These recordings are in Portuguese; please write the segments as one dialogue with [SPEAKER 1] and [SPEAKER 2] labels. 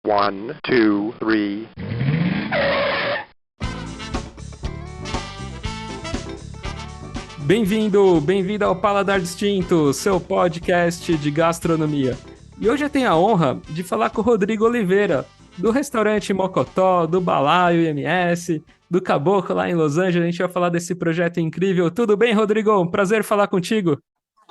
[SPEAKER 1] One, two, three.
[SPEAKER 2] Bem-vindo ao Paladar Distinto, seu podcast de gastronomia. E hoje eu tenho a honra de falar com o Rodrigo Oliveira, do restaurante Mocotó, do Balaio IMS, do Caboclo lá em Los Angeles. A gente vai falar desse projeto incrível. Tudo bem, Rodrigo? Um prazer falar contigo.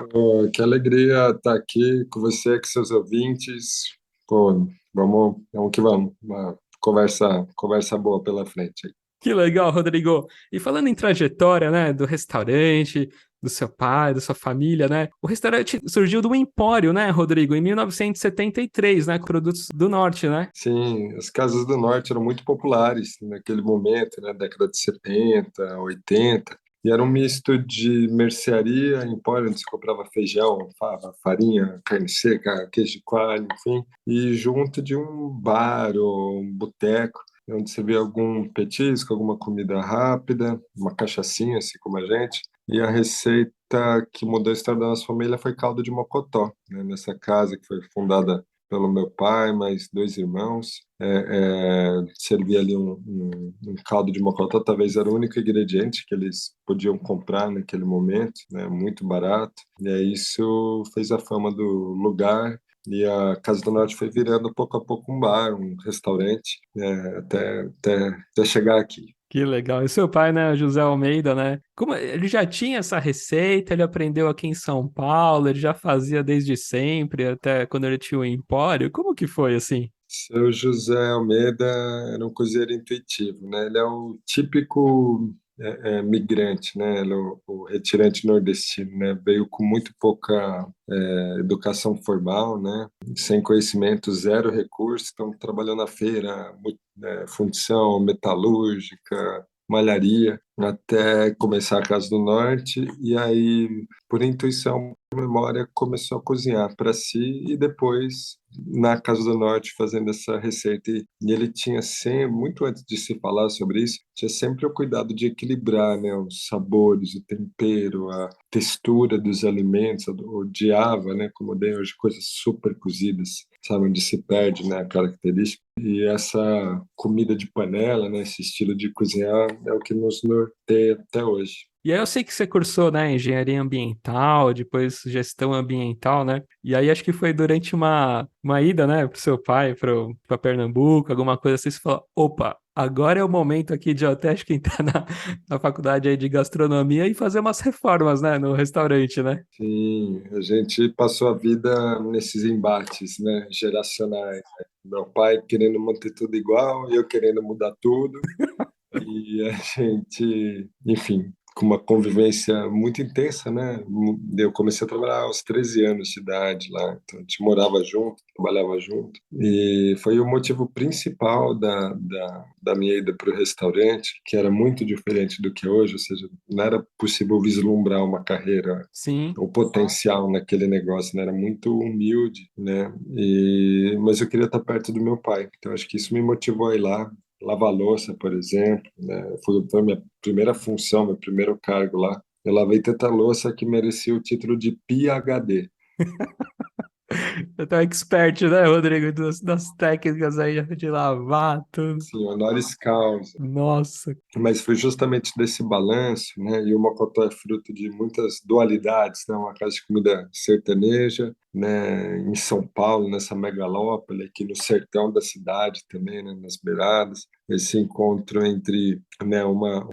[SPEAKER 3] Pô, que alegria estar aqui com você, com seus ouvintes. Pô, vamos que vamos. Uma conversa boa pela frente aí.
[SPEAKER 2] Que legal, Rodrigo. E falando em trajetória, né, do restaurante, do seu pai, da sua família, né? O restaurante surgiu do Empório, né, Rodrigo, em 1973, né, com produtos do norte, né?
[SPEAKER 3] Sim, as casas do norte eram muito populares naquele momento, né, década de 70, 80. E era um misto de mercearia, empório, onde se comprava feijão, fava, farinha, carne seca, queijo de coalho, enfim, e junto de um bar ou um boteco, onde você vê algum petisco, alguma comida rápida, uma cachaçinha, assim como a gente. E a receita que mudou a história da nossa família foi caldo de mocotó, né? Nessa casa que foi fundada pelo meu pai, mais dois irmãos. Servia ali um caldo de mocotó, talvez era o único ingrediente que eles podiam comprar naquele momento, né? Muito barato. E aí isso fez a fama do lugar. E a Casa do Norte foi virando pouco a pouco um bar, um restaurante, né, até chegar aqui.
[SPEAKER 2] Que legal. E seu pai, né, José Almeida, né? Como ele já tinha essa receita, ele aprendeu aqui em São Paulo, ele já fazia desde sempre, até quando ele tinha o Empório. Como que foi assim?
[SPEAKER 3] Seu José Almeida era um cozinheiro intuitivo, né? Ele é o típico migrante, né? Ele é o retirante nordestino, né? Veio com muito pouca educação formal, né? Sem conhecimento, zero recurso, então trabalhou na feira, fundição metalúrgica, malharia, até começar a Casa do Norte, e aí, por intuição, memória, começou a cozinhar para si e depois na Casa do Norte fazendo essa receita. E ele tinha sempre, muito antes de se falar sobre isso, tinha sempre o cuidado de equilibrar, né, os sabores, o tempero, a textura dos alimentos. Eu odiava, né, como odeio hoje, coisas super cozidas, sabe, onde se perde, né, a característica. E essa comida de panela, né, esse estilo de cozinhar é o que nos norteia até hoje.
[SPEAKER 2] E aí eu sei que você cursou, né, engenharia ambiental, depois gestão ambiental, né? E aí acho que foi durante uma ida, né, pro seu pai, pra Pernambuco, alguma coisa assim, você falou, opa, agora é o momento aqui de eu até acho que entrar na faculdade aí de gastronomia e fazer umas reformas, né, no restaurante, né?
[SPEAKER 3] Sim, a gente passou a vida nesses embates, né, geracionais, né? Meu pai querendo manter tudo igual e eu querendo mudar tudo. E a gente, enfim, com uma convivência muito intensa, né? Eu comecei a trabalhar aos 13 anos de idade lá, então a gente morava junto, trabalhava junto. E foi o motivo principal da minha ida para o restaurante, que era muito diferente do que é hoje, ou seja, não era possível vislumbrar uma carreira,
[SPEAKER 2] Sim.
[SPEAKER 3] o potencial naquele negócio, né? Era muito humilde, né? Mas eu queria estar perto do meu pai, então acho que isso me motivou a ir lá, lavar louça, por exemplo, né? Foi a minha primeira função, meu primeiro cargo lá. Eu lavei tanta louça que merecia o título de PhD.
[SPEAKER 2] Eu tô expert, né, Rodrigo, das técnicas aí de lavar tudo.
[SPEAKER 3] Sim, honoris causa.
[SPEAKER 2] Nossa.
[SPEAKER 3] Mas foi justamente desse balanço, né? E o Mocotó é fruto de muitas dualidades, né? Uma casa de comida sertaneja, né? Em São Paulo, nessa megalópole, aqui no sertão da cidade também, né? Nas beiradas. Esse encontro entre, né, uma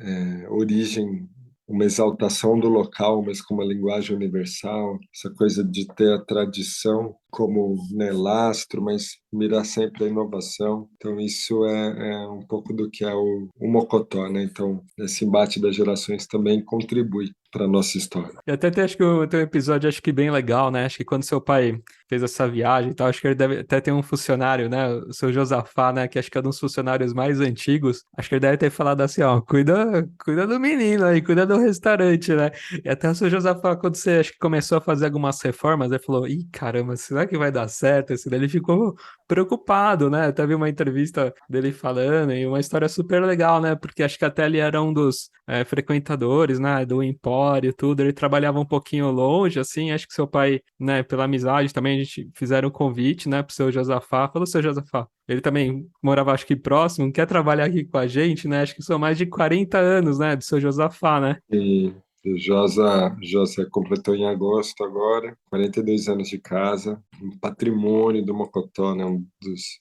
[SPEAKER 3] origem, uma exaltação do local, mas com uma linguagem universal, essa coisa de ter a tradição como, né, lastro, mas mirar sempre a inovação. Então, isso é um pouco do que é o Mocotó, né? Então, esse embate das gerações também contribui para a nossa história.
[SPEAKER 2] E até acho que tem um episódio, acho que bem legal, né? Acho que quando seu pai fez essa viagem e tal, acho que ele deve até ter um funcionário, né? O seu Josafá, né? Que acho que é um dos funcionários mais antigos. Acho que ele deve ter falado assim, ó, cuida do menino aí, cuida do restaurante, né? E até o seu Josafá, quando você acho que começou a fazer algumas reformas, ele falou, ih, caramba, será que vai dar certo? Esse daí ele ficou preocupado, né? Até vi uma entrevista dele falando e uma história super legal, né? Porque acho que até ele era um dos frequentadores, né? Do Empório, tudo. Ele trabalhava um pouquinho longe, assim. Acho que seu pai, né? Pela amizade também, a gente fizeram um convite, né? Pro seu Josafá. Falou, seu Josafá. Ele também morava, acho que próximo, quer trabalhar aqui com a gente, né? Acho que são mais de 40 anos, né? Do seu Josafá, né?
[SPEAKER 3] E o Josa completou em agosto agora, 42 anos de casa, um patrimônio do Mocotó, né?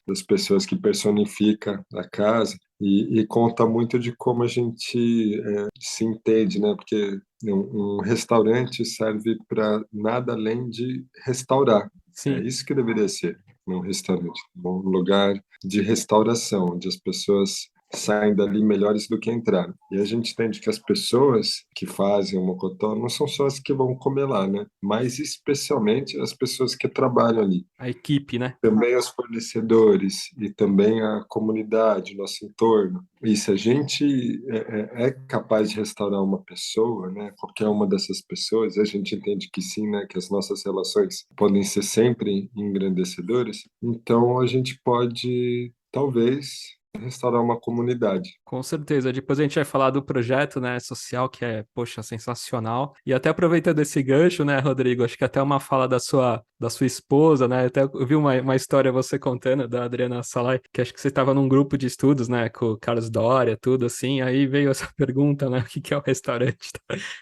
[SPEAKER 3] Das pessoas que personifica a casa e conta muito de como a gente se entende, né? Porque um restaurante serve para nada além de restaurar. É
[SPEAKER 2] Sim.
[SPEAKER 3] isso que deveria ser um restaurante, um lugar de restauração, onde as pessoas saem dali melhores do que entraram. E a gente entende que as pessoas que fazem o mocotó não são só as que vão comer lá, né? Mas especialmente as pessoas que trabalham ali.
[SPEAKER 2] A equipe, né?
[SPEAKER 3] Também os fornecedores e também a comunidade, nosso entorno. E se a gente é capaz de restaurar uma pessoa, né, qualquer uma dessas pessoas, a gente entende que sim, né, que as nossas relações podem ser sempre engrandecedoras, então a gente pode, talvez, restaurar uma comunidade.
[SPEAKER 2] Com certeza. Depois a gente vai falar do projeto, né, social, que é, poxa, sensacional. E até aproveitando esse gancho, né, Rodrigo, acho que até uma fala da sua esposa, né, até eu vi uma história você contando, da Adriana Salai, que acho que você estava num grupo de estudos, né, com o Carlos Doria, tudo assim, aí veio essa pergunta, né, o que que é o restaurante?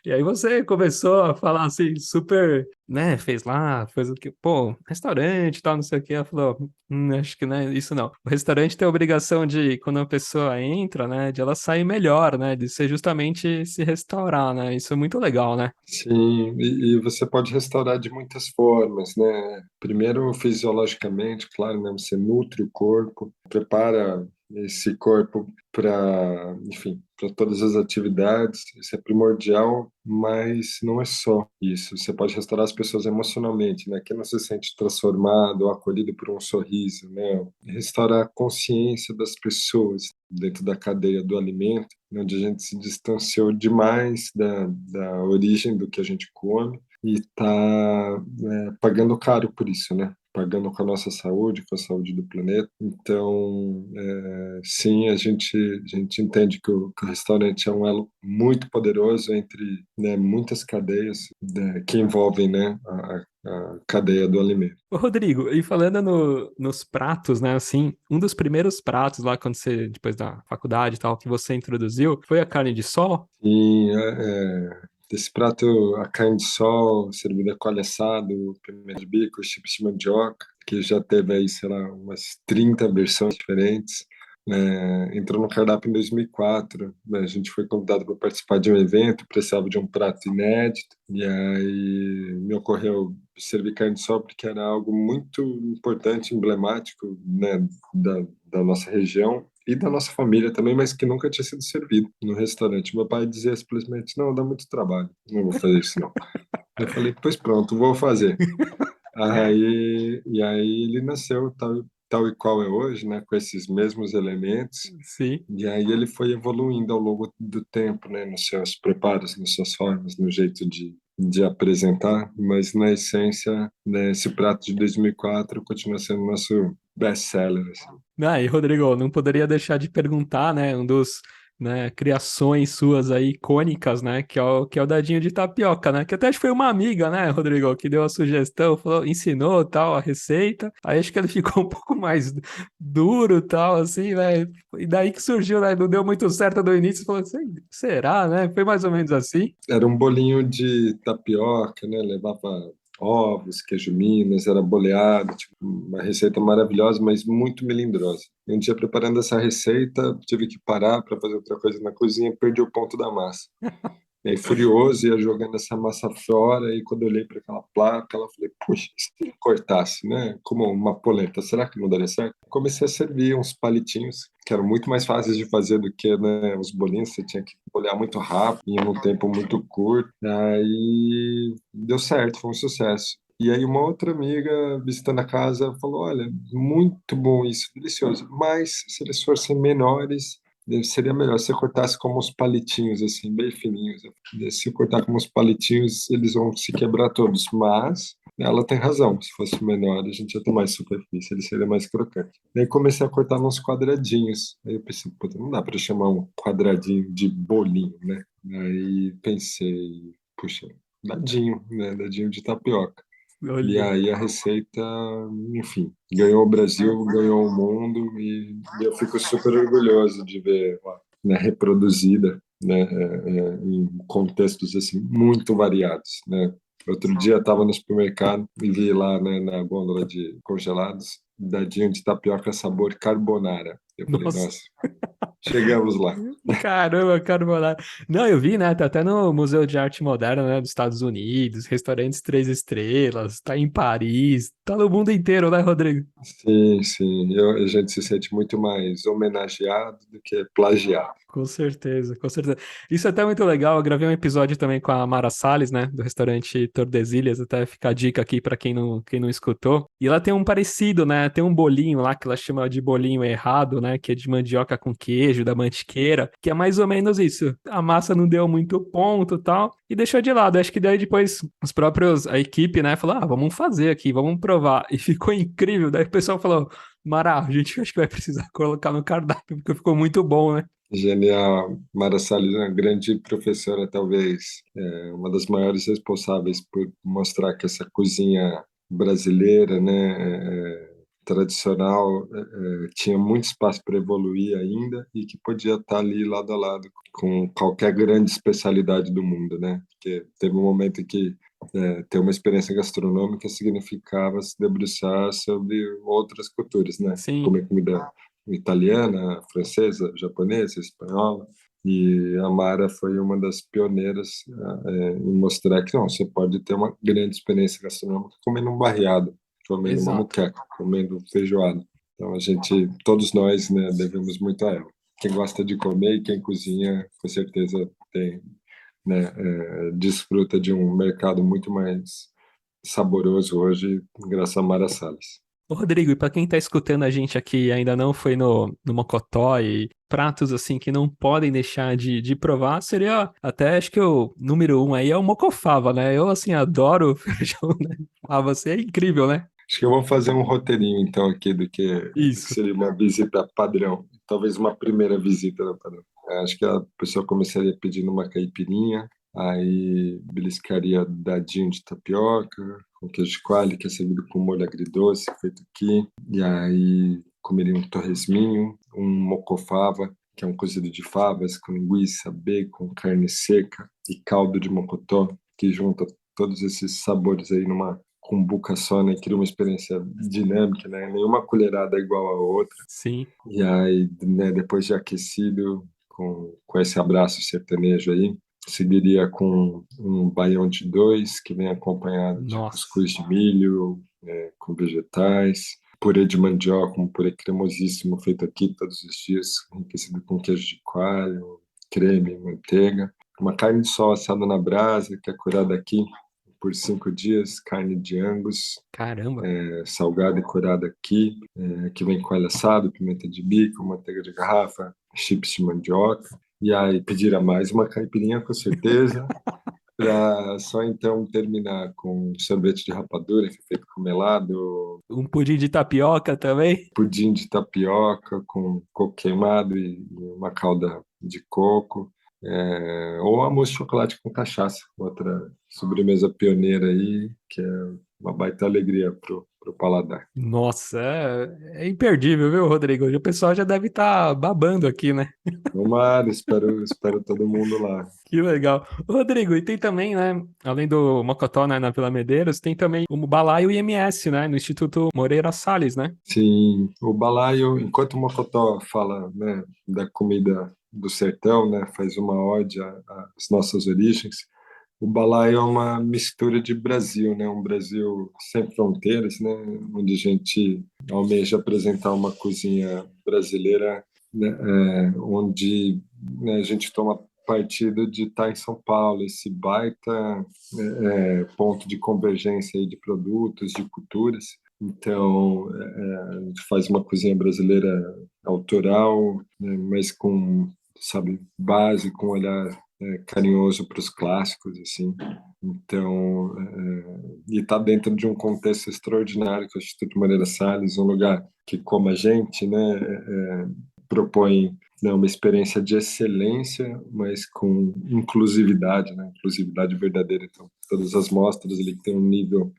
[SPEAKER 2] E aí você começou a falar assim, super, né, fez o que, pô, restaurante e tal, não sei o que, ela falou, acho que não é isso não. O restaurante tem a obrigação de, quando a pessoa entra, né, de ela sair melhor, né, de ser justamente se restaurar, né, isso é muito legal, né?
[SPEAKER 3] Sim, e você pode restaurar de muitas formas, né? Primeiro, fisiologicamente, claro, né? Você nutre o corpo, prepara esse corpo para, enfim, para todas as atividades. Isso é primordial, mas não é só isso. Você pode restaurar as pessoas emocionalmente, né? Quem não se sente transformado ou acolhido por um sorriso, né? Restaurar a consciência das pessoas dentro da cadeia do alimento, onde a gente se distanciou demais da origem do que a gente come e está pagando caro por isso, né? Pagando com a nossa saúde, com a saúde do planeta. Então, sim, a gente entende que o restaurante é um elo muito poderoso entre, né, muitas cadeias, né, que envolvem, né, a cadeia do alimento.
[SPEAKER 2] Ô, Rodrigo, e falando nos pratos, né, assim, um dos primeiros pratos lá, quando você, depois da faculdade e tal, que você introduziu, foi a carne de sol?
[SPEAKER 3] E desse prato, a carne de sol, servida com alho assado, pimenta de bico, chips de mandioca, que já teve aí, sei lá, umas 30 versões diferentes. Entrou no cardápio em 2004, né? A gente foi convidado para participar de um evento, precisava de um prato inédito, e aí me ocorreu servir carne de sol porque era algo muito importante, emblemático, né, da nossa região e da nossa família também, mas que nunca tinha sido servido no restaurante. Meu pai dizia simplesmente: não, dá muito trabalho, não vou fazer isso não. Eu falei: pois pronto, vou fazer. E aí ele nasceu tal e qual é hoje, né, com esses mesmos elementos.
[SPEAKER 2] Sim.
[SPEAKER 3] E aí ele foi evoluindo ao longo do tempo, né, nos seus preparos, nas suas formas, no jeito de apresentar, mas na essência, né, esse prato de 2004 continua sendo nosso best-seller, assim.
[SPEAKER 2] Ah, e Rodrigo, não poderia deixar de perguntar, né, um dos, né, criações suas aí icônicas, né, que é o dadinho de tapioca, né, que até acho que foi uma amiga, né, Rodrigo, que deu a sugestão, falou, ensinou tal a receita, aí acho que ele ficou um pouco mais duro tal, assim, né, e daí que surgiu, né, não deu muito certo no início, falou assim, será, né, foi mais ou menos assim?
[SPEAKER 3] Era um bolinho de tapioca, né, levava ovos, queijo Minas, era boleado, tipo, uma receita maravilhosa, mas muito melindrosa. E um dia preparando essa receita, tive que parar para fazer outra coisa na cozinha, perdi o ponto da massa. E aí, furioso, ia jogando essa massa fora, e quando eu olhei para aquela placa, ela falei: puxa, e se eu cortasse, né, como uma polenta, será que não daria certo? Comecei a servir uns palitinhos, que eram muito mais fáceis de fazer do que, né, os bolinhos, você tinha que olhar muito rápido, em um tempo muito curto. Aí deu certo, foi um sucesso. E aí uma outra amiga visitando a casa falou: olha, muito bom isso, delicioso, mas se eles fossem menores, seria melhor se eu cortasse como uns palitinhos, assim, bem fininhos. Se eu cortar como uns palitinhos, eles vão se quebrar todos. Mas ela tem razão, se fosse menor a gente ia ter mais superfície, ele seria mais crocante. Daí comecei a cortar nos quadradinhos, aí eu pensei, puta, não dá para chamar um quadradinho de bolinho, né? Aí pensei, puxa, dadinho, né? Dadinho de tapioca. E
[SPEAKER 2] Olha.
[SPEAKER 3] aí a receita, enfim, ganhou o Brasil, ganhou o mundo e eu fico super orgulhoso de ver, né, reproduzida, né, em contextos assim muito variados, né? Outro dia estava no supermercado e vi lá, né, na gôndola de congelados, dadinho de tapioca sabor carbonara. Eu falei,
[SPEAKER 2] Nossa.
[SPEAKER 3] nossa, chegamos lá.
[SPEAKER 2] Caramba, carbonara. Não, eu vi, né? Tá até no Museu de Arte Moderna, né? Dos Estados Unidos, restaurantes 3 estrelas, tá em Paris, tá no mundo inteiro, né, Rodrigo?
[SPEAKER 3] Sim, sim, a gente se sente muito mais homenageado do que plagiado.
[SPEAKER 2] Com certeza, com certeza. Isso é até muito legal. Eu gravei um episódio também com a Mara Salles, né? Do restaurante Tordesilhas. Até fica a dica aqui pra quem não escutou. E ela tem um parecido, né? Tem um bolinho lá que ela chama de bolinho errado, né? Que é de mandioca com queijo, da mantiqueira, que é mais ou menos isso. A massa não deu muito ponto e tal, e deixou de lado. Acho que daí depois a equipe, né? Falou: ah, vamos fazer aqui, vamos provar. E ficou incrível. Daí o pessoal falou: Mara, a gente acho que vai precisar colocar no cardápio, porque ficou muito bom, né?
[SPEAKER 3] Genial. Mara Salles, uma grande professora, talvez uma das maiores responsáveis por mostrar que essa cozinha brasileira, né, tradicional, tinha muito espaço para evoluir ainda e que podia estar ali lado a lado com qualquer grande especialidade do mundo, né? Porque teve um momento que ter uma experiência gastronômica significava se debruçar sobre outras culturas, né?
[SPEAKER 2] Sim.
[SPEAKER 3] Comer comida italiana, francesa, japonesa, espanhola. E a Mara foi uma das pioneiras em mostrar que não, você pode ter uma grande experiência gastronômica comendo um barreado, comendo uma
[SPEAKER 2] Exato.
[SPEAKER 3] moqueca, comendo feijoada. Então a gente, todos nós, né, devemos muito a ela. Quem gosta de comer e quem cozinha, com certeza tem, né, desfruta de um mercado muito mais saboroso hoje, graças a Mara Salles.
[SPEAKER 2] Ô, Rodrigo, e para quem tá escutando a gente aqui e ainda não foi no Mocotó e pratos assim que não podem deixar de provar, seria até acho que o número um aí é o mocofava, né? Eu assim adoro feijão, né? Fava, assim, é incrível, né?
[SPEAKER 3] Acho que eu vou fazer um roteirinho, então, aqui do que
[SPEAKER 2] Isso.
[SPEAKER 3] seria uma visita padrão. Talvez uma primeira visita da padrão. Acho que a pessoa começaria pedindo uma caipirinha, aí beliscaria dadinho de tapioca, com queijo de coalho, que é servido com molho agridoce, feito aqui. E aí comeria um torresminho, um mocofava, que é um cozido de favas com linguiça, bacon, carne seca e caldo de mocotó, que junta todos esses sabores aí numa cumbuca só, né? Cria uma experiência dinâmica, né? Nenhuma colherada é igual a outra.
[SPEAKER 2] Sim.
[SPEAKER 3] E aí, né, depois de aquecido, com esse abraço sertanejo aí, seguiria com um baião de dois, que vem acompanhado de
[SPEAKER 2] Nossa.
[SPEAKER 3] cuscuz de milho, com vegetais, purê de mandioca, um purê cremosíssimo feito aqui todos os dias, enriquecido com queijo de coalho, creme, manteiga. Uma carne de sol assada na brasa, que é curada aqui por 5 dias, carne de Angus,
[SPEAKER 2] Caramba.
[SPEAKER 3] salgada e curada aqui, que vem com alho assado, pimenta de bico, manteiga de garrafa, chips de mandioca. E aí pedirá mais uma caipirinha, com certeza, para só então terminar com sorvete de rapadura, que é feito com melado,
[SPEAKER 2] Um pudim de tapioca também.
[SPEAKER 3] pudim de tapioca com coco queimado e uma calda de coco, ou a mousse de chocolate com cachaça, outra sobremesa pioneira aí, que é uma baita alegria pro paladar.
[SPEAKER 2] Nossa, é imperdível, viu, Rodrigo? O pessoal já deve estar babando aqui, né?
[SPEAKER 3] Tomara, espero todo mundo lá.
[SPEAKER 2] Que legal. Rodrigo, e tem também, né, além do Mocotó, né, na Vila Medeiros, tem também o Balaio IMS, né, no Instituto Moreira Salles, né?
[SPEAKER 3] Sim, o balaio, enquanto o Mocotó fala, né, da comida do sertão, né, faz uma ode às nossas origens, o balaio é uma mistura de Brasil, né, um Brasil sem fronteiras, né, onde a gente almeja apresentar uma cozinha brasileira, né, onde, né, a gente toma partido de estar em São Paulo, esse baita ponto de convergência aí de produtos, de culturas. Então, a gente faz uma cozinha brasileira autoral, né, mas com, sabe, base, com um olhar carinhoso para os clássicos, assim. Então, e está dentro de um contexto extraordinário que é o Instituto Moreira Salles, um lugar que, como a gente, né, propõe, né, uma experiência de excelência, mas com inclusividade, né, inclusividade verdadeira. Então, todas as mostras ali que tem um nível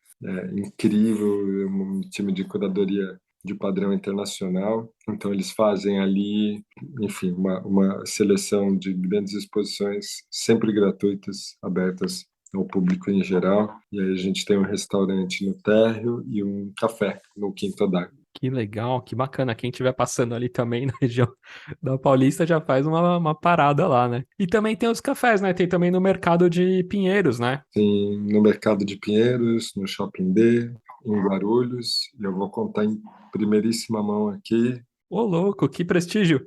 [SPEAKER 3] incrível, um time de curadoria de padrão internacional. Então, eles fazem ali, enfim, uma seleção de grandes exposições, sempre gratuitas, abertas ao público em geral. E aí a gente tem um restaurante no térreo e um café no quinto andar.
[SPEAKER 2] Que legal, que bacana. Quem estiver passando ali também na região da Paulista já faz uma parada lá, né? E também tem os cafés, né? Tem também no mercado de Pinheiros, né?
[SPEAKER 3] Tem no Mercado de Pinheiros, no Shopping D, em Guarulhos. E eu vou contar em primeiríssima mão aqui.
[SPEAKER 2] Ô, louco, que prestígio.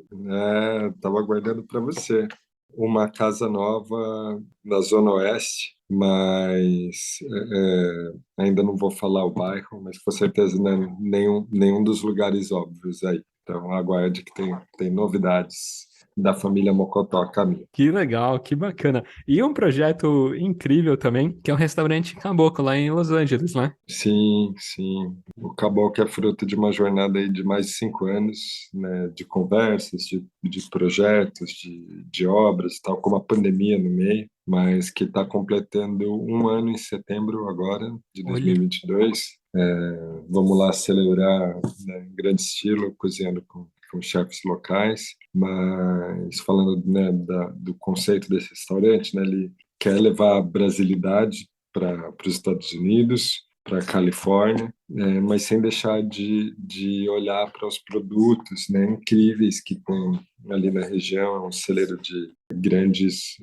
[SPEAKER 3] Estava aguardando para você. Uma casa nova na Zona Oeste, mas ainda não vou falar o bairro, mas com certeza não é nenhum dos lugares óbvios aí. Então aguarde que tem novidades da família Mocotó a caminho.
[SPEAKER 2] Que legal, que bacana. E um projeto incrível também, que é um restaurante caboclo lá em Los Angeles, né?
[SPEAKER 3] Sim, sim. O Caboclo é fruto de uma jornada aí de mais de 5 anos, né, de conversas, de projetos, de obras, tal, com a pandemia no meio, mas que está completando 1 ano em setembro agora, de
[SPEAKER 2] Olha,
[SPEAKER 3] 2022. Vamos lá celebrar, né, em grande estilo, cozinhando com chefes locais, mas falando, né, do conceito desse restaurante, né, ele quer levar a brasilidade para os Estados Unidos, para a Califórnia, mas sem deixar de olhar para os produtos, né, incríveis que tem ali na região, um celeiro de grandes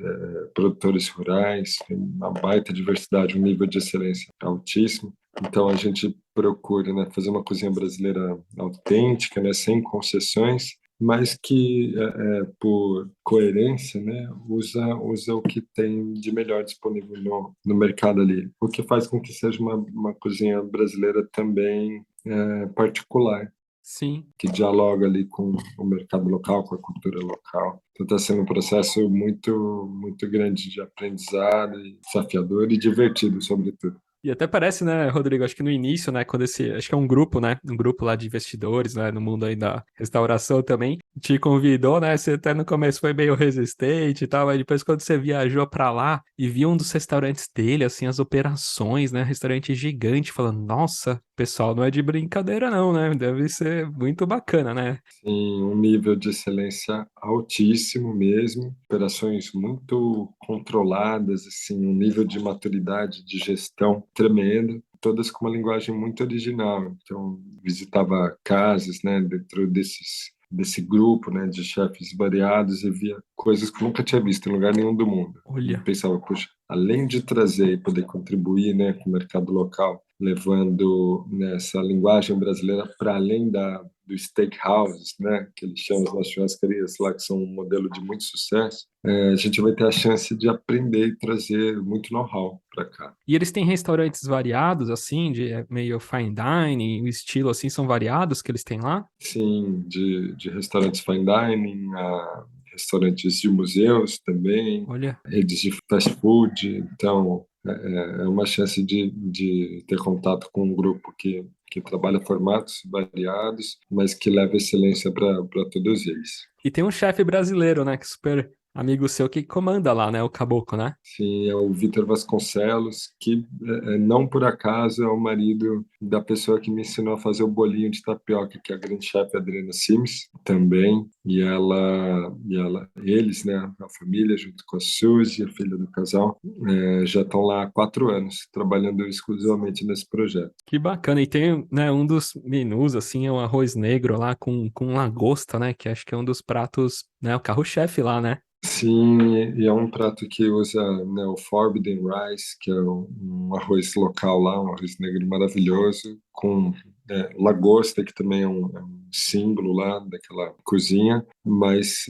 [SPEAKER 3] produtores rurais, tem uma baita diversidade, um nível de excelência altíssimo. Então a gente procura, né, fazer uma cozinha brasileira autêntica, né, sem concessões, mas que, por coerência, né, usa o que tem de melhor disponível no mercado ali, o que faz com que seja uma cozinha brasileira também particular,
[SPEAKER 2] sim.
[SPEAKER 3] que dialoga ali com o mercado local, com a cultura local. Então está sendo um processo muito, muito grande de aprendizado, e desafiador e divertido, sobretudo.
[SPEAKER 2] E até parece, né, Rodrigo, acho que no início, né, acho que é um grupo, né, um grupo lá de investidores, né, no mundo aí da restauração também, te convidou, né, você até no começo foi meio resistente e tal, mas depois quando você viajou pra lá e viu um dos restaurantes dele, assim, as operações, né, restaurante gigante, falando, nossa, pessoal, não é de brincadeira não, né, deve ser muito bacana, né?
[SPEAKER 3] Sim, um nível de excelência altíssimo mesmo, operações muito controladas, assim, um nível de maturidade de gestão tremendo, todas com uma linguagem muito original. Então, visitava casas, né, dentro desse grupo, né, de chefes variados e via coisas que eu nunca tinha visto em lugar nenhum do mundo. E
[SPEAKER 2] Olha,
[SPEAKER 3] pensava, puxa, além de trazer e poder contribuir, né, com o mercado local, levando, né, essa linguagem brasileira para além do steakhouses, né, que eles chamam as churrascarias lá, que são um modelo de muito sucesso, a gente vai ter a chance de aprender e trazer muito know-how para cá.
[SPEAKER 2] e eles têm restaurantes variados, assim, de meio fine dining, o estilo, assim, são variados que eles têm lá?
[SPEAKER 3] Sim, de restaurantes fine dining, a restaurantes de museus também,
[SPEAKER 2] Olha.
[SPEAKER 3] redes de fast food. Então, é uma chance de ter contato com um grupo que trabalha formatos variados, mas que leva excelência para todos eles.
[SPEAKER 2] E tem um chefe brasileiro, né, que é super amigo seu que comanda lá, né, o Caboclo, né?
[SPEAKER 3] Sim, é o Vitor Vasconcelos, que não por acaso é o marido da pessoa que me ensinou a fazer o bolinho de tapioca, que é a grande chefe Adriana Sims, também. Eles, né, a família, junto com a Suzy, a filha do casal, já estão lá há 4 anos, trabalhando exclusivamente nesse projeto.
[SPEAKER 2] Que bacana. E tem, né, um dos menus, assim, é um arroz negro lá com lagosta, né, que acho que é um dos pratos, né, o carro-chefe lá, né?
[SPEAKER 3] Sim, e é um prato que usa, né, o Forbidden Rice, que é um arroz local lá, um arroz negro maravilhoso, com lagosta, que também é um símbolo lá daquela cozinha, mas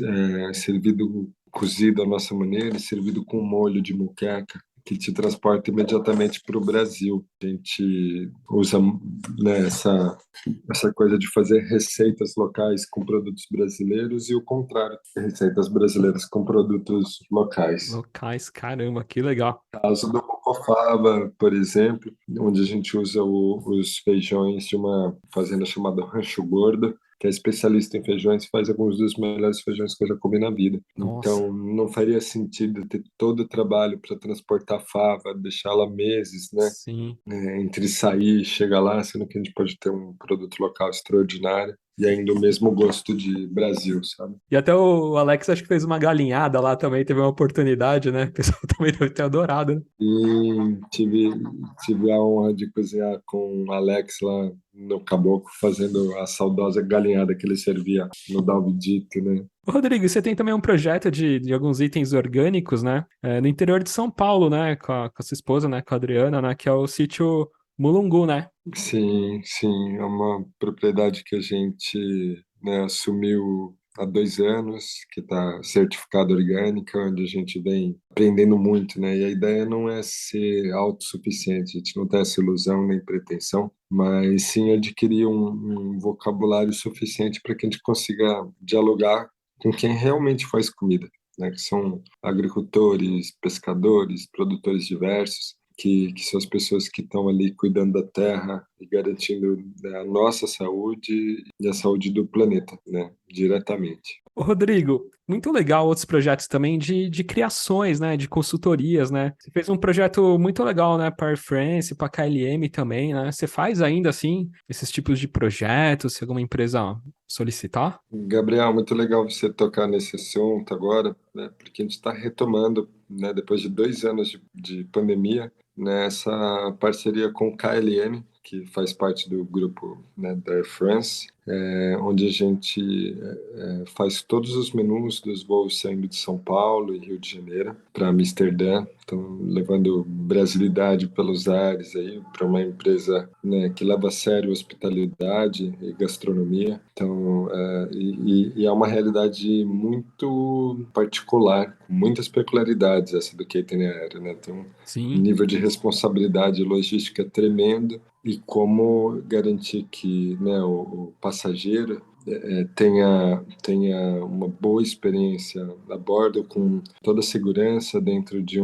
[SPEAKER 3] servido cozido à nossa maneira, e servido com molho de moqueca, que te transporta imediatamente para o Brasil. A gente usa, né, essa coisa de fazer receitas locais com produtos brasileiros e o contrário, receitas brasileiras com produtos locais.
[SPEAKER 2] Locais, caramba, que legal.
[SPEAKER 3] Caso do Mocofava, por exemplo, onde a gente usa os feijões de uma fazenda chamada Rancho Gordo, que é especialista em feijões, faz alguns dos melhores feijões que eu já comi na vida.
[SPEAKER 2] Nossa,
[SPEAKER 3] Então, não faria sentido ter todo o trabalho para transportar fava, deixá-la meses, né?
[SPEAKER 2] sim.
[SPEAKER 3] Entre sair e chegar lá, sendo que a gente pode ter um produto local extraordinário e ainda o mesmo gosto de Brasil, sabe?
[SPEAKER 2] E até o Alex acho que fez uma galinhada lá também, teve uma oportunidade, né? O pessoal também deve ter adorado, né?
[SPEAKER 3] E tive a honra de cozinhar com o Alex lá no Caboclo, fazendo a saudosa galinhada que ele servia no Dalvidito, né?
[SPEAKER 2] Ô, Rodrigo, e você tem também um projeto de alguns itens orgânicos, né? No interior de São Paulo, né? Com a sua esposa, né? Com a Adriana, né? Que é o sítio Mulungu, né?
[SPEAKER 3] Sim, sim, é uma propriedade que a gente, né, assumiu há 2 anos, que está certificada orgânica, onde a gente vem aprendendo muito, né? E a ideia não é ser autossuficiente, a gente não tem essa ilusão nem pretensão, mas sim adquirir um vocabulário suficiente para que a gente consiga dialogar com quem realmente faz comida, né? Que são agricultores, pescadores, produtores diversos que são as pessoas que estão ali cuidando da terra e garantindo, né, a nossa saúde e a saúde do planeta, né, diretamente.
[SPEAKER 2] Ô, Rodrigo, muito legal outros projetos também de criações, né? De consultorias, né? Você fez um projeto muito legal, né? Para Air France, para KLM também, né? Você faz ainda assim esses tipos de projetos, se alguma empresa solicitar?
[SPEAKER 3] Gabriel, muito legal você tocar nesse assunto agora, né, porque a gente está retomando, né, depois de 2 anos de pandemia, né, essa parceria com o KLM, que faz parte do grupo, né, da Air France, onde a gente faz todos os menus dos voos saindo de São Paulo e Rio de Janeiro para Amsterdã, então levando brasilidade pelos ares aí para uma empresa, né, que leva a sério hospitalidade e gastronomia. Então, e é uma realidade muito particular, com muitas peculiaridades essa do catering aéreo, né? Tem um
[SPEAKER 2] Sim.
[SPEAKER 3] nível de responsabilidade logística tremendo e como garantir que, né, o passageiro tenha uma boa experiência a bordo com toda a segurança dentro de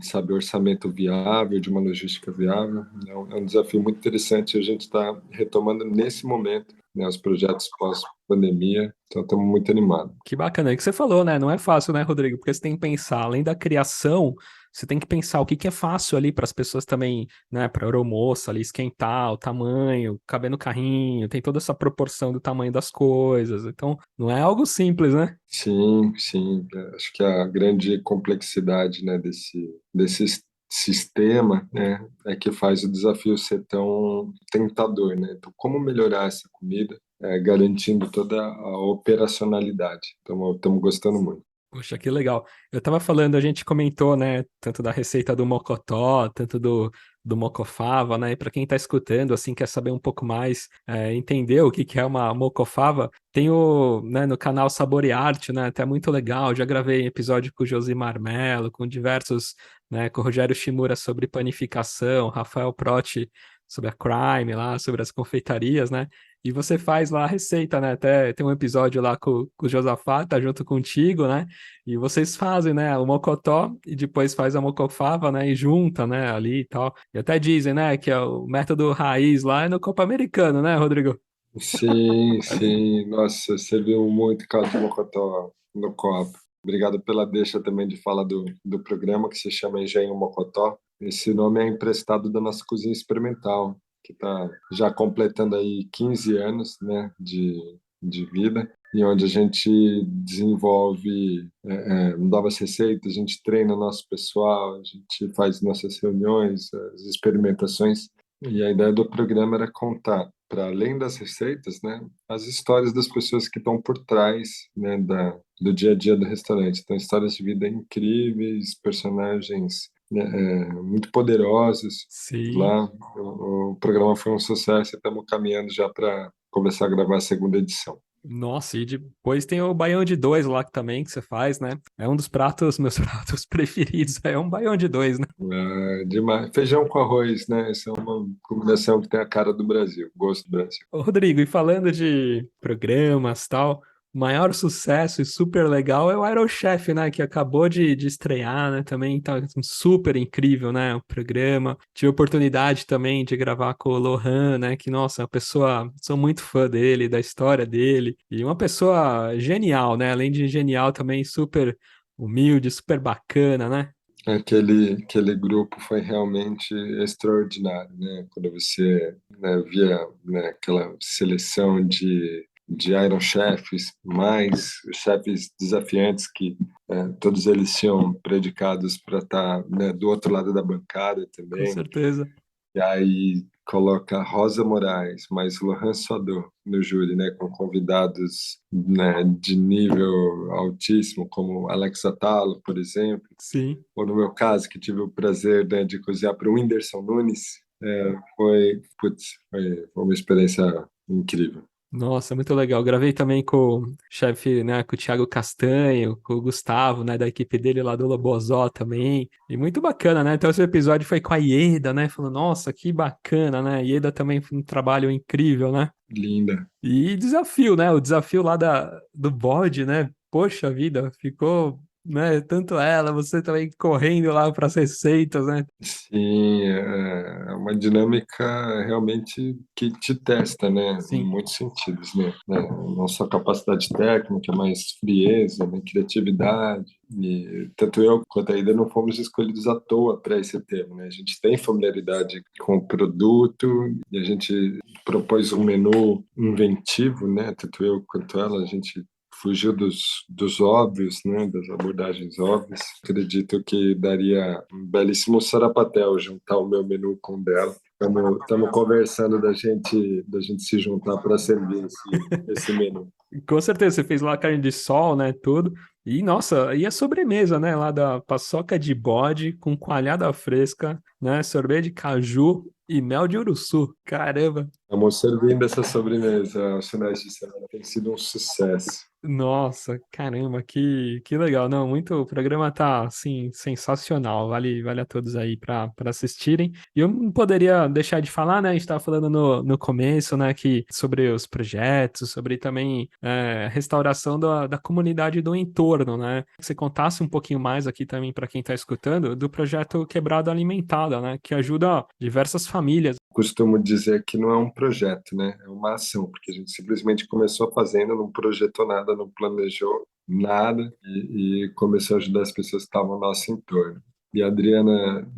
[SPEAKER 3] sabe, orçamento viável, de uma logística viável. É um desafio muito interessante e a gente está retomando nesse momento, né, os projetos pós-pandemia, então estamos muito animados.
[SPEAKER 2] Que bacana, é o que você falou, né? Não é fácil, né, Rodrigo? Porque você tem que pensar, além da criação, você tem que pensar o que que é fácil ali para as pessoas também, né, para a aeromoça ali esquentar, o tamanho, caber no carrinho, tem toda essa proporção do tamanho das coisas. Então, não é algo simples, né?
[SPEAKER 3] Sim, sim, acho que a grande complexidade, né, desse sistema, né, é que faz o desafio ser tão tentador, né? Então, como melhorar essa comida, garantindo toda a operacionalidade. Então, estamos gostando muito.
[SPEAKER 2] Poxa, que legal. Eu tava falando, a gente comentou, né, tanto da receita do mocotó, tanto do mocofava, né, e para quem tá escutando, assim, quer saber um pouco mais, entender o que que é uma mocofava, tem né, no canal Sabor e Arte, né, até muito legal, já gravei episódio com o Josimar Mello, com diversos, né, com o Rogério Shimura sobre panificação, Rafael Protti sobre a Crime lá, sobre as confeitarias, né, e você faz lá a receita, né, até tem um episódio lá com o Josafá, tá junto contigo, né, e vocês fazem, né, o mocotó e depois faz a mocofava, né, e junta, né, ali e tal. E até dizem, né, que é o método raiz lá é no Copa Americano, né, Rodrigo?
[SPEAKER 3] Sim, sim, nossa, serviu muito caldo de mocotó no copo. Obrigado pela deixa também de falar do programa que se chama Engenho Mocotó. Esse nome é emprestado da nossa cozinha experimental, que está já completando aí 15 anos, né, de vida, e onde a gente desenvolve novas receitas, a gente treina nosso pessoal, a gente faz nossas reuniões, as experimentações, e a ideia do programa era contar, para além das receitas, né, as histórias das pessoas que estão por trás, né, do dia a dia do restaurante. Então, histórias de vida incríveis, personagens, né, muito poderosos
[SPEAKER 2] Sim.
[SPEAKER 3] lá. O programa foi um sucesso e estamos caminhando já para começar a gravar a segunda edição.
[SPEAKER 2] Nossa, e depois tem o baião de dois lá também que você faz, né? É um dos pratos, meus pratos preferidos, é um baião de dois, né?
[SPEAKER 3] Demais. Feijão com arroz, né? Essa é uma combinação que tem a cara do Brasil, gosto do Brasil.
[SPEAKER 2] Ô, Rodrigo, e falando de programas tal, o maior sucesso e super legal é o Iron Chef, né? Que acabou de estrear, né? Também tá super incrível, né? O programa. Tive a oportunidade também de gravar com o Lohan, né? Que, nossa, é uma pessoa, sou muito fã dele, da história dele. E uma pessoa genial, né? Além de genial, também super humilde, super bacana, né?
[SPEAKER 3] Aquele grupo foi realmente extraordinário, né? Quando você, né, via, né, aquela seleção de Iron Chefs, mais os chefes desafiantes que todos eles tinham predicados para estar, né, do outro lado da bancada
[SPEAKER 2] Com
[SPEAKER 3] também.
[SPEAKER 2] certeza.
[SPEAKER 3] E aí coloca Rosa Moraes, mais Lohan Sodor no júri, né, com convidados, né, de nível altíssimo, como Alex Atala, por exemplo,
[SPEAKER 2] Sim.
[SPEAKER 3] ou no meu caso, que tive o prazer, né, de cozinhar para o Whindersson Nunes, foi uma experiência incrível.
[SPEAKER 2] Nossa, muito legal. Gravei também com o chefe, né, com o Thiago Castanho, com o Gustavo, né, da equipe dele lá do Lobozó também. E muito bacana, né? Então esse episódio foi com a Ieda, né? Falando, nossa, que bacana, né? Ieda também foi um trabalho incrível, né?
[SPEAKER 3] Linda.
[SPEAKER 2] E desafio, né? O desafio lá do bode, né? Poxa vida, ficou, né? Tanto ela, você também correndo lá para as receitas, né?
[SPEAKER 3] Sim, é uma dinâmica realmente que te testa, né? Em
[SPEAKER 2] Sim,
[SPEAKER 3] muitos sentidos, né? Não só capacidade técnica, mas frieza, né? Criatividade. E tanto eu quanto a Ida não fomos escolhidos à toa para esse tema, né? A gente tem familiaridade com o produto e a gente propôs um menu inventivo, né? Tanto eu quanto ela, a gente fugiu dos óbvios, né, das abordagens óbvias. Acredito que daria um belíssimo sarapatel juntar o meu menu com o dela. Estamos conversando da gente se juntar para servir esse menu.
[SPEAKER 2] com certeza. Você fez lá carne de sol, né? Tudo. E, nossa, e a sobremesa, né? Lá da paçoca de bode com coalhada fresca, né? Sorvete de caju e mel de uruçu. Caramba.
[SPEAKER 3] Estamos servindo essa sobremesa aos finais de semana. Tem sido um sucesso.
[SPEAKER 2] Nossa, caramba, que legal. Não, muito, o programa tá, assim, sensacional. Vale a todos aí para assistirem. E eu não poderia deixar de falar, né? A gente tava falando no começo, né, que sobre os projetos, sobre também restauração da comunidade do entorno, né? Que você contasse um pouquinho mais aqui também para quem tá escutando do projeto Quebrada Alimentada, né? Que ajuda diversas famílias.
[SPEAKER 3] Costumo dizer que não é um projeto, né? É uma ação, porque a gente simplesmente começou fazendo, não projetou nada, não planejou nada e começou a ajudar as pessoas que estavam ao nosso entorno. E a Adriana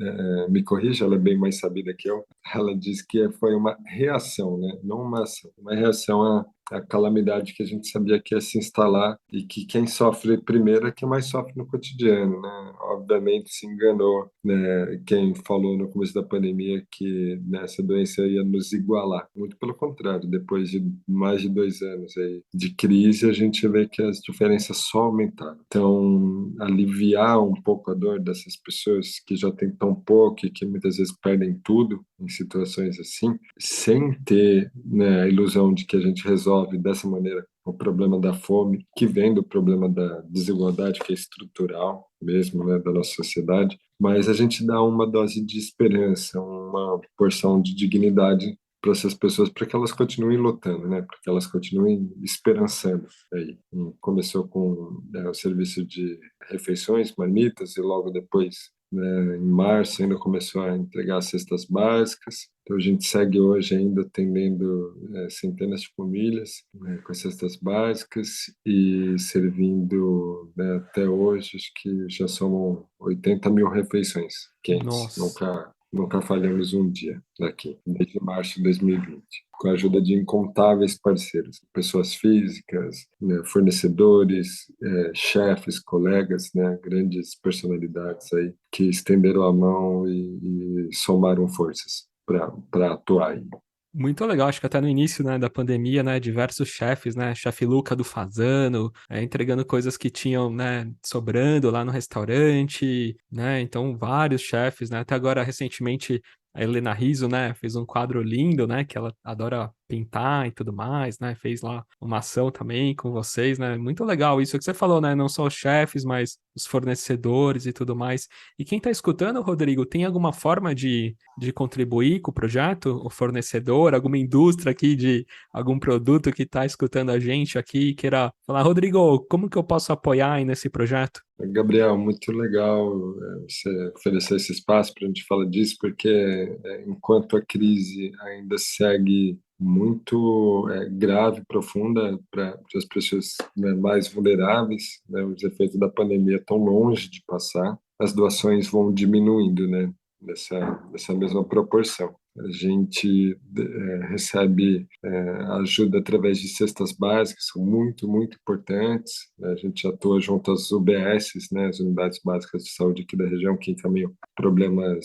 [SPEAKER 3] me corrige, ela é bem mais sabida que eu. Ela diz que foi uma reação, né? Não uma ação, uma reação à calamidade que a gente sabia que ia se instalar e que quem sofre primeiro é quem mais sofre no cotidiano, né? Obviamente se enganou, né? Quem falou no começo da pandemia que, né, essa doença ia nos igualar. Muito pelo contrário, depois de mais de 2 anos aí de crise, a gente vê que as diferenças só aumentaram. Então, aliviar um pouco a dor dessas pessoas que já têm tão pouco e que muitas vezes perdem tudo em situações assim, sem ter, né, a ilusão de que a gente resolve dessa maneira o problema da fome, que vem do problema da desigualdade, que é estrutural mesmo, né, da nossa sociedade, mas a gente dá uma dose de esperança, uma porção de dignidade para essas pessoas, para que elas continuem lutando, né, para que elas continuem esperançando. Aí começou com, né, o serviço de refeições, marmitas, e logo depois, né, em março ainda começou a entregar cestas básicas. Então a gente segue hoje ainda atendendo centenas de famílias, né, com cestas básicas e servindo, né, até hoje, acho que já somam 80 mil refeições quentes.
[SPEAKER 2] Nossa.
[SPEAKER 3] Nunca falhamos um dia daqui, desde março de 2020, com a ajuda de incontáveis parceiros, pessoas físicas, né, fornecedores, chefes, colegas, né, grandes personalidades aí que estenderam a mão e somaram forças para atuar aí.
[SPEAKER 2] Muito legal, acho que até no início, né, da pandemia, né, diversos chefes, né, chefe Luca do Fazano, entregando coisas que tinham, né, sobrando lá no restaurante, né, então vários chefes, né, até agora recentemente a Helena Rizzo, né, fez um quadro lindo, né, que ela adora pintar e tudo mais, né? Fez lá uma ação também com vocês, né? Muito legal isso que você falou, né? Não só os chefes, mas os fornecedores e tudo mais. E quem está escutando, Rodrigo, tem alguma forma de contribuir com o projeto? O fornecedor, alguma indústria aqui de algum produto que está escutando a gente aqui, queira falar, Rodrigo, como que eu posso apoiar aí nesse projeto?
[SPEAKER 3] Gabriel, muito legal você oferecer esse espaço para a gente falar disso, porque enquanto a crise ainda segue muito grave, profunda para as pessoas, né, mais vulneráveis, né, os efeitos da pandemia estão longe de passar, as doações vão diminuindo, né, nessa mesma proporção. A gente recebe ajuda através de cestas básicas, são muito, muito importantes. A gente atua junto às UBSs, né, as Unidades Básicas de Saúde aqui da região, que encaminham problemas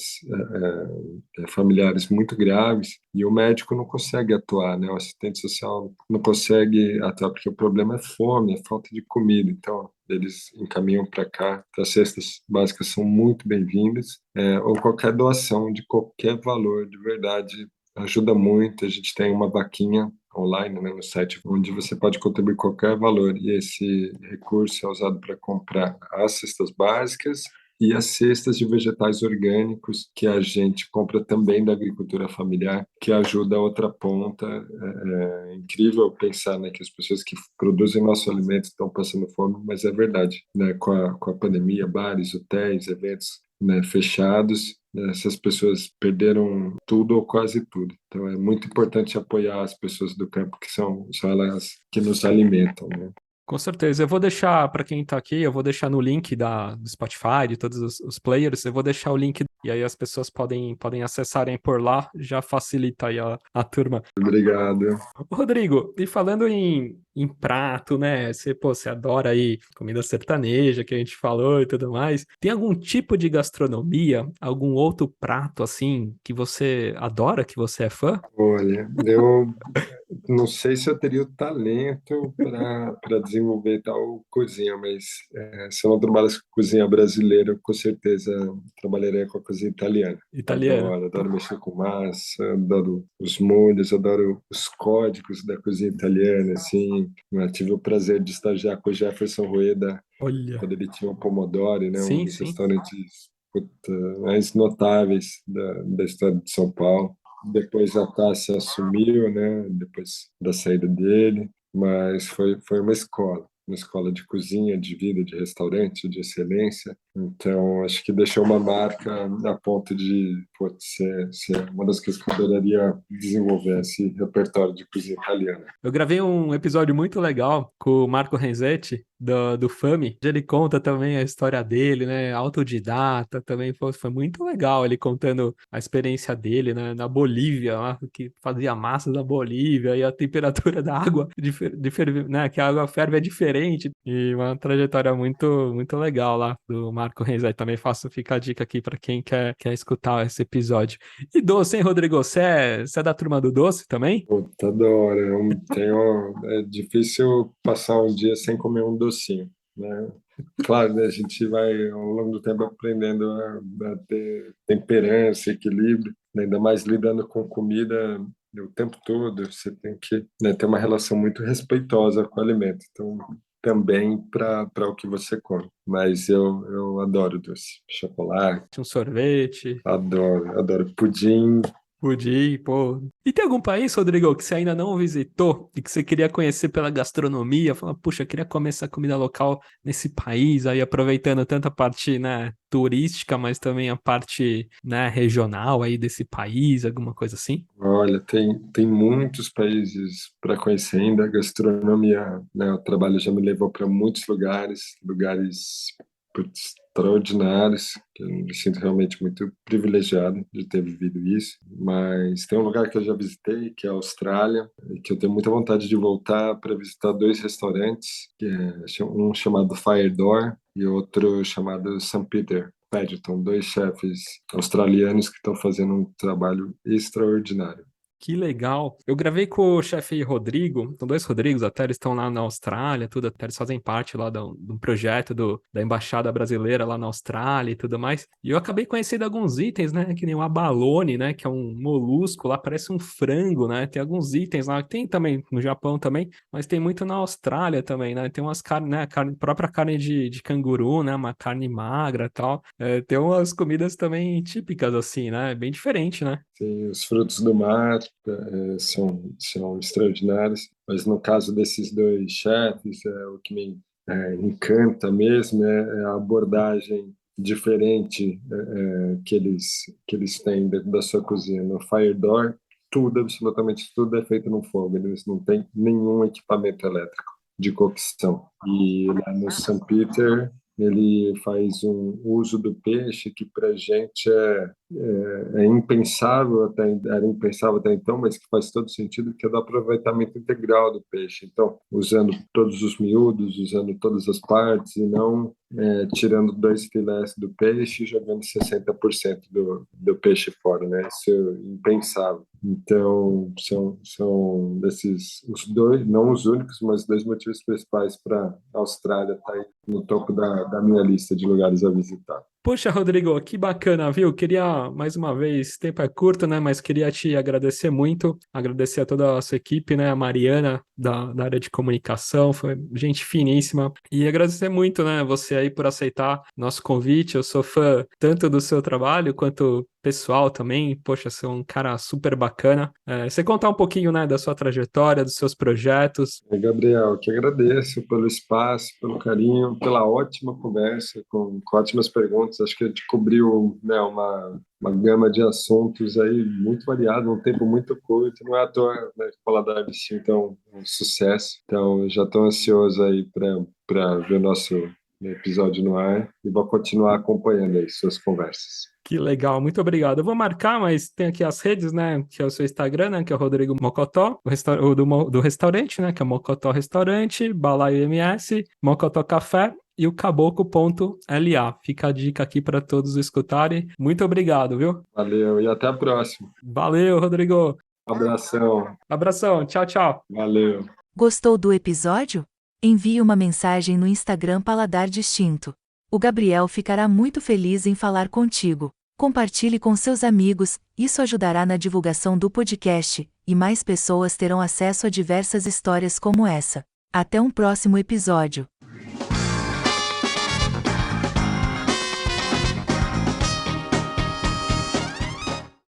[SPEAKER 3] familiares muito graves, e o médico não consegue atuar, né, o assistente social não consegue atuar, porque o problema é fome, é falta de comida. Então, eles encaminham para cá. As cestas básicas são muito bem-vindas, ou qualquer doação de qualquer valor, de verdade, ajuda muito. A gente tem uma vaquinha online, né, no site, onde você pode contribuir qualquer valor, e esse recurso é usado para comprar as cestas básicas e as cestas de vegetais orgânicos que a gente compra também da agricultura familiar, que ajuda a outra ponta. É incrível pensar, né, que as pessoas que produzem nosso alimento estão passando fome, mas é verdade, né, com a pandemia, bares, hotéis, eventos, né, fechados, né, essas pessoas perderam tudo ou quase tudo. Então é muito importante apoiar as pessoas do campo, que são elas que nos alimentam, né?
[SPEAKER 2] Com certeza. Eu vou deixar, para quem tá aqui, eu vou deixar no link do Spotify, de todos os players, eu vou deixar o link e aí as pessoas podem acessarem por lá, já facilita aí a turma.
[SPEAKER 3] Obrigado.
[SPEAKER 2] Rodrigo, e falando em prato, né? Você adora aí comida sertaneja que a gente falou e tudo mais. Tem algum tipo de gastronomia, algum outro prato assim que você adora, que você é fã?
[SPEAKER 3] Olha, eu não sei se eu teria o talento para desenvolver tal cozinha, mas se eu não trabalhasse com cozinha brasileira, eu com certeza trabalharia com a cozinha italiana.
[SPEAKER 2] Italiana.
[SPEAKER 3] Adoro mexer com massa, adoro os molhos, adoro os códigos da cozinha italiana, assim. Eu tive o prazer de estagiar com o Jefferson Rueda
[SPEAKER 2] Olha.
[SPEAKER 3] quando ele tinha o Pomodori, né, um
[SPEAKER 2] Sim,
[SPEAKER 3] dos
[SPEAKER 2] sim.
[SPEAKER 3] restaurantes mais notáveis da história de São Paulo. Depois a Tássia assumiu, né, depois da saída dele, mas foi uma escola de cozinha, de vida, de restaurante, de excelência. Então, acho que deixou uma marca a ponto de ser uma das coisas que eu adoraria desenvolver, esse repertório de cozinha italiana.
[SPEAKER 2] Eu gravei um episódio muito legal com o Marco Renzetti, do Fami. Ele conta também a história dele, né? Autodidata também. Foi muito legal ele contando a experiência dele, né? Na Bolívia, lá, que fazia massa da Bolívia e a temperatura da água, né? Que a água ferve é diferente. E uma trajetória muito, muito legal lá do Marco Renzetti. Também fica a dica aqui para quem quer escutar esse episódio. E doce, hein, Rodrigo? Você é da turma do doce também?
[SPEAKER 3] Puta, adoro. É difícil passar um dia sem comer um docinho, né? Claro, né, a gente vai, ao longo do tempo, aprendendo a ter temperança, equilíbrio, né? Ainda mais lidando com comida o tempo todo. Você tem que, né, ter uma relação muito respeitosa com o alimento. Então, também para o que você come. Mas eu adoro doce. Chocolate,
[SPEAKER 2] Um sorvete.
[SPEAKER 3] adoro pudim.
[SPEAKER 2] Pudim, pô. E tem algum país, Rodrigo, que você ainda não visitou e que você queria conhecer pela gastronomia? Fala, puxa, eu queria comer essa comida local nesse país, aí aproveitando tanto a parte, né, turística, mas também a parte, né, regional aí desse país, alguma coisa assim?
[SPEAKER 3] Olha, tem muitos países para conhecer ainda. A gastronomia, né? O trabalho já me levou para muitos lugares putz, extraordinários, que eu me sinto realmente muito privilegiado de ter vivido isso. Mas tem um lugar que eu já visitei, que é a Austrália, e que eu tenho muita vontade de voltar para visitar dois restaurantes, que é um chamado Fire Door e outro chamado St. Peter. Paddington, dois chefes australianos que estão fazendo um trabalho extraordinário.
[SPEAKER 2] Que legal. Eu gravei com o chefe Rodrigo, são dois Rodrigos até, eles estão lá na Austrália, tudo, até eles fazem parte lá de um projeto da Embaixada Brasileira lá na Austrália e tudo mais. E eu acabei conhecendo alguns itens, né, que nem o abalone, né, que é um molusco lá, parece um frango, né, tem alguns itens lá, tem também no Japão também, mas tem muito na Austrália também, né, tem umas carnes, né, própria carne de canguru, né, uma carne magra e tal. Tem umas comidas também típicas assim, né, bem diferente, né.
[SPEAKER 3] Sim, os frutos do mar são extraordinários, mas no caso desses dois chefes, o que me encanta mesmo é a abordagem diferente que eles têm dentro da sua cozinha. No Fire Door, tudo, absolutamente tudo é feito no fogo, eles não têm nenhum equipamento elétrico de cocção. E lá no St. Peter, ele faz um uso do peixe que para a gente é impensável era impensável até então, mas que faz todo sentido, que é do aproveitamento integral do peixe. Então, usando todos os miúdos, usando todas as partes e não tirando 2 filés do peixe e jogando 60% do peixe fora, né? Isso é impensável. Então, são desses os dois, não os únicos, mas 2 motivos principais para a Austrália estar aí no topo da minha lista de lugares a visitar.
[SPEAKER 2] Poxa, Rodrigo, que bacana, viu? Queria, mais uma vez, tempo é curto, né? Mas queria te agradecer muito, agradecer a toda a sua equipe, né? A Mariana, da área de comunicação, foi gente finíssima. E agradecer muito, né? Você aí por aceitar nosso convite. Eu sou fã tanto do seu trabalho quanto pessoal também. Poxa, você é um cara super bacana. Você contar um pouquinho, né, da sua trajetória, dos seus projetos.
[SPEAKER 3] Gabriel, que agradeço pelo espaço, pelo carinho, pela ótima conversa, com ótimas perguntas. Acho que a gente cobriu, né, uma gama de assuntos aí muito variado, um tempo muito curto. Não é à toa, né, que o Paladar Distinto é um sucesso. Então, já estou ansioso aí para ver o nosso episódio no ar e vou continuar acompanhando aí suas conversas.
[SPEAKER 2] Que legal, muito obrigado. Eu vou marcar, mas tem aqui as redes, né? Que é o seu Instagram, né? Que é o Rodrigo Mocotó, do restaurante, né? Que é Mocotó Restaurante, Balaio MS, Mocotó Café e o Caboclo.la. Fica a dica aqui para todos escutarem. Muito obrigado, viu?
[SPEAKER 3] Valeu e até a próxima.
[SPEAKER 2] Valeu, Rodrigo.
[SPEAKER 3] Abração.
[SPEAKER 2] Abração, tchau, tchau.
[SPEAKER 3] Valeu.
[SPEAKER 4] Gostou do episódio? Envie uma mensagem no Instagram Paladar Distinto. O Gabriel ficará muito feliz em falar contigo. Compartilhe com seus amigos, isso ajudará na divulgação do podcast, e mais pessoas terão acesso a diversas histórias como essa. Até um próximo episódio.